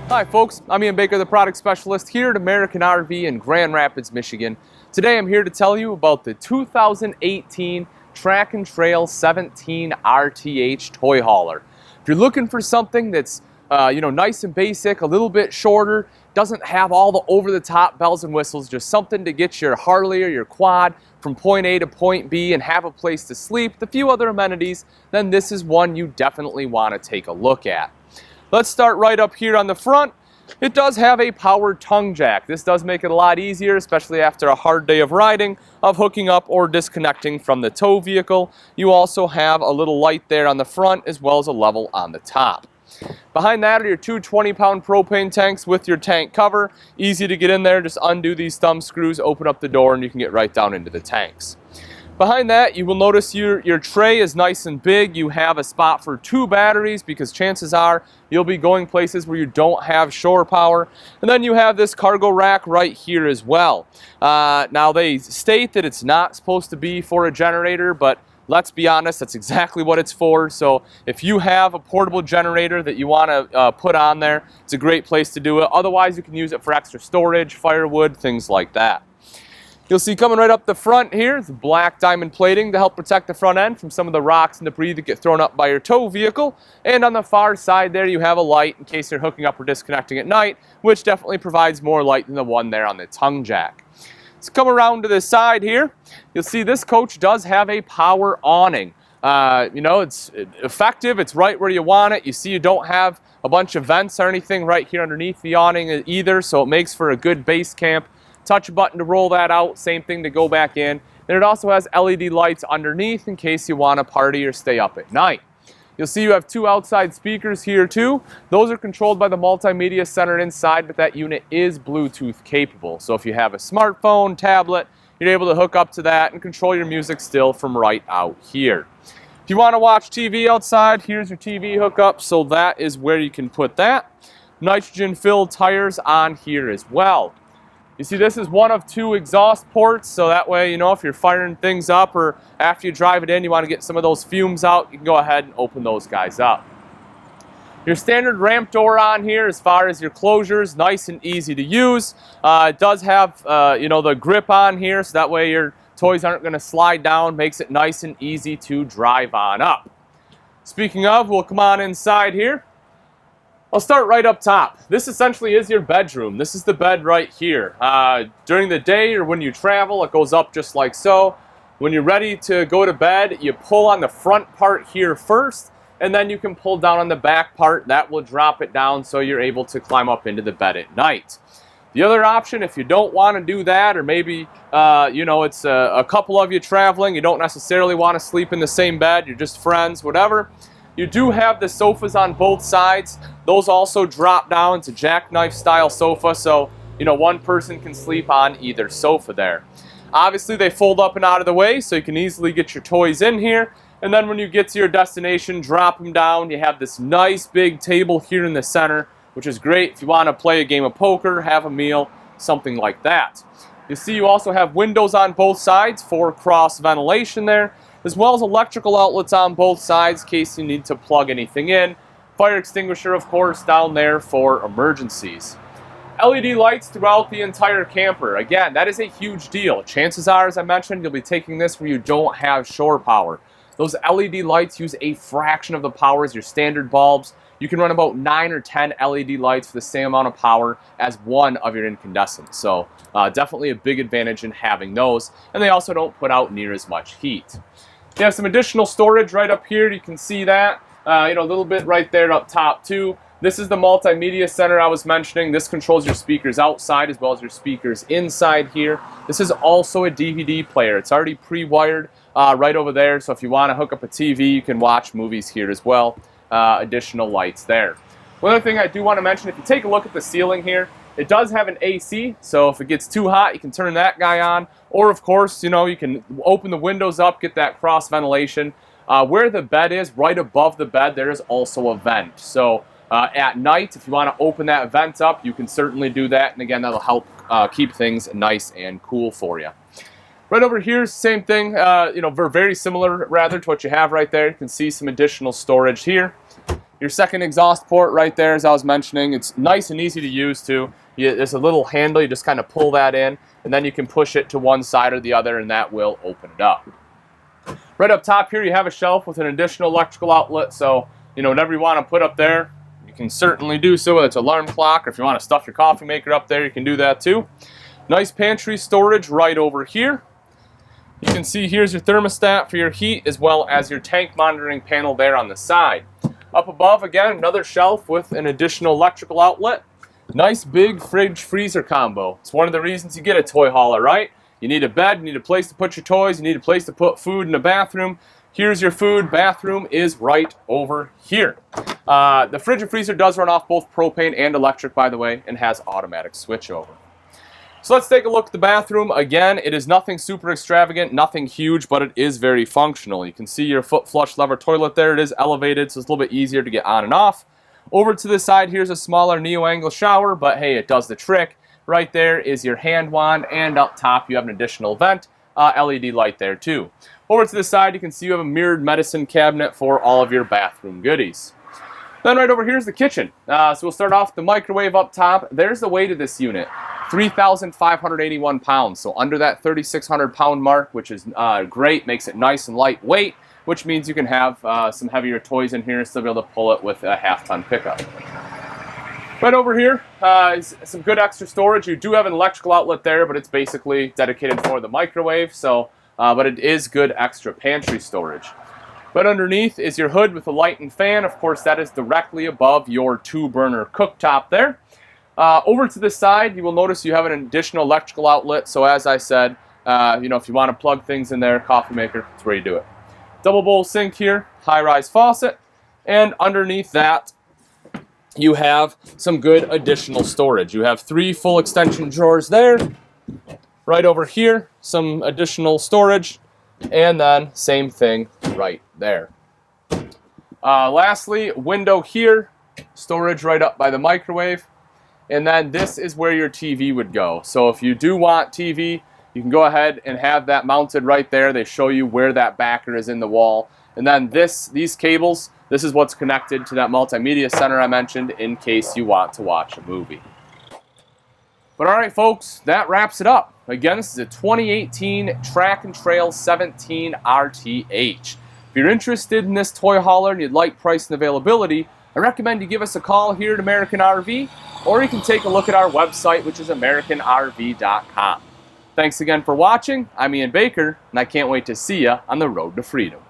Hi folks, I'm Ian Baker, the product specialist here at American RV in Grand Rapids, Michigan. Today I'm here to tell you about the 2018 Track and Trail 17RTH toy hauler. If you're looking for something that's nice and basic, a little bit shorter, doesn't have all the over-the-top bells and whistles, just something to get your Harley or your quad from point A to point B and have a place to sleep, a few other amenities, then this is one you definitely want to take a look at. Let's start right up here on the front. It does have a powered tongue jack. This does make it a lot easier, especially after a hard day of riding, of hooking up or disconnecting from the tow vehicle. You also have a little light there on the front as well as a level on the top. Behind that are your two 20-pound propane tanks with your tank cover. Easy to get in there, just undo these thumb screws, open up the door, and you can get right down into the tanks. Behind that, you will notice your tray is nice and big. You have a spot for two batteries because chances are you'll be going places where you don't have shore power. And then you have this cargo rack right here as well. Now they state that it's not supposed to be for a generator, but let's be honest, that's exactly what it's for. So if you have a portable generator that you want to put on there, it's a great place to do it. Otherwise, you can use it for extra storage, firewood, things like that. You'll see coming right up the front here is black diamond plating to help protect the front end from some of the rocks and debris that get thrown up by your tow vehicle. And on the far side there, you have a light in case you're hooking up or disconnecting at night, which definitely provides more light than the one there on the tongue jack. Let's come around to the side here. You'll see this coach does have a power awning. It's effective. It's right where you want it. You see you don't have a bunch of vents or anything right here underneath the awning either, so it makes for a good base camp. Touch a button to roll that out, same thing to go back in. And it also has LED lights underneath in case you want to party or stay up at night. You'll see you have two outside speakers here too. Those are controlled by the multimedia center inside, but that unit is Bluetooth capable. So if you have a smartphone, tablet, you're able to hook up to that and control your music still from right out here. If you want to watch TV outside, here's your TV hookup, so that is where you can put that. Nitrogen-filled tires on here as well. You see, this is one of two exhaust ports, so that way, if you're firing things up or after you drive it in, you want to get some of those fumes out, you can go ahead and open those guys up. Your standard ramp door on here, as far as your closures, nice and easy to use. It does have, the grip on here, so that way your toys aren't going to slide down, makes it nice and easy to drive on up. Speaking of, we'll come on inside here. I'll start right up top. This essentially is your bedroom. This is the bed right here. During the day or when you travel, it goes up just like so. When you're ready to go to bed, you pull on the front part here first, and then you can pull down on the back part. That will drop it down so you're able to climb up into the bed at night. The other option, if you don't want to do that, or maybe it's a couple of you traveling, you don't necessarily want to sleep in the same bed, you're just friends, whatever. You do have the sofas on both sides. Those also drop down to jackknife style sofa, so one person can sleep on either sofa there. Obviously they fold up and out of the way, so you can easily get your toys in here, and then when you get to your destination, drop them down. You have this nice big table here in the center, which is great if you want to play a game of poker, have a meal, something like that. You see you also have windows on both sides for cross ventilation there, as well as electrical outlets on both sides in case you need to plug anything in. Fire extinguisher, of course, down there for emergencies. LED lights throughout the entire camper. Again, that is a huge deal. Chances are, as I mentioned, you'll be taking this where you don't have shore power. Those LED lights use a fraction of the power as your standard bulbs. You can run about 9 or 10 LED lights for the same amount of power as one of your incandescents. So definitely a big advantage in having those. And they also don't put out near as much heat. You have some additional storage right up here. You can see that, a little bit right there up top too. This is the multimedia center I was mentioning. This controls your speakers outside as well as your speakers inside here. This is also a DVD player. It's already pre-wired right over there. So if you want to hook up a TV, you can watch movies here as well. Additional lights there. One other thing I do want to mention, if you take a look at the ceiling here, it does have an AC, so if it gets too hot, you can turn that guy on. Or, of course, you can open the windows up, get that cross ventilation. Where the bed is, right above the bed, there is also a vent. So at night, if you want to open that vent up, you can certainly do that. And again, that'll help keep things nice and cool for you. Right over here, same thing, very similar rather to what you have right there. You can see some additional storage here. your second exhaust port right there, as I was mentioning. It's nice and easy to use too. There's a little handle, you just kind of pull that in, and then you can push it to one side or the other, and that will open it up. Right up top here, you have a shelf with an additional electrical outlet, so whatever you want to put up there, you can certainly do so, whether it's an alarm clock, or if you want to stuff your coffee maker up there, you can do that too. Nice pantry storage right over here. You can see here's your thermostat for your heat, as well as your tank monitoring panel there on the side. Up above, again, another shelf with an additional electrical outlet. Nice big fridge freezer combo. It's one of the reasons you get a toy hauler, right? You need a bed, you need a place to put your toys, you need a place to put food in the bathroom. Here's your food. Bathroom is right over here. The fridge and freezer does run off both propane and electric, by the way, and has automatic switchover. So let's take a look at the bathroom. Again, it is nothing super extravagant, nothing huge, but it is very functional. You can see your foot flush lever toilet there. It is elevated, so it's a little bit easier to get on and off. Over to the side, here's a smaller neo-angle shower, but hey, it does the trick. Right there is your hand wand, and up top you have an additional vent, LED light there too. Over to the side, you can see you have a mirrored medicine cabinet for all of your bathroom goodies. Then right over here is the kitchen. So we'll start off with the microwave up top. There's the weight of this unit, 3,581 pounds. So under that 3,600 pound mark, which is great, makes it nice and lightweight, which means you can have some heavier toys in here and still be able to pull it with a half-ton pickup. Right over here is some good extra storage. You do have an electrical outlet there, but it's basically dedicated for the microwave. So, but it is good extra pantry storage. Right underneath is your hood with a light and fan. Of course, that is directly above your 2-burner cooktop there. Over to the side, you will notice you have an additional electrical outlet. So as I said, if you want to plug things in there, coffee maker, that's where you do it. Double bowl sink here, high-rise faucet, and underneath that, you have some good additional storage. You have 3 full extension drawers there. Right over here, some additional storage, and then same thing right there. Lastly, window here, storage right up by the microwave, and then this is where your TV would go. So if you do want TV, you can go ahead and have that mounted right there. They show you where that backer is in the wall. And then these cables, this is what's connected to that multimedia center I mentioned in case you want to watch a movie. But all right, folks, that wraps it up. Again, this is a 2018 Track and Trail 17RTH. If you're interested in this toy hauler and you'd like price and availability, I recommend you give us a call here at American RV, or you can take a look at our website, which is AmericanRV.com. Thanks again for watching. I'm Ian Baker, and I can't wait to see you on the road to freedom.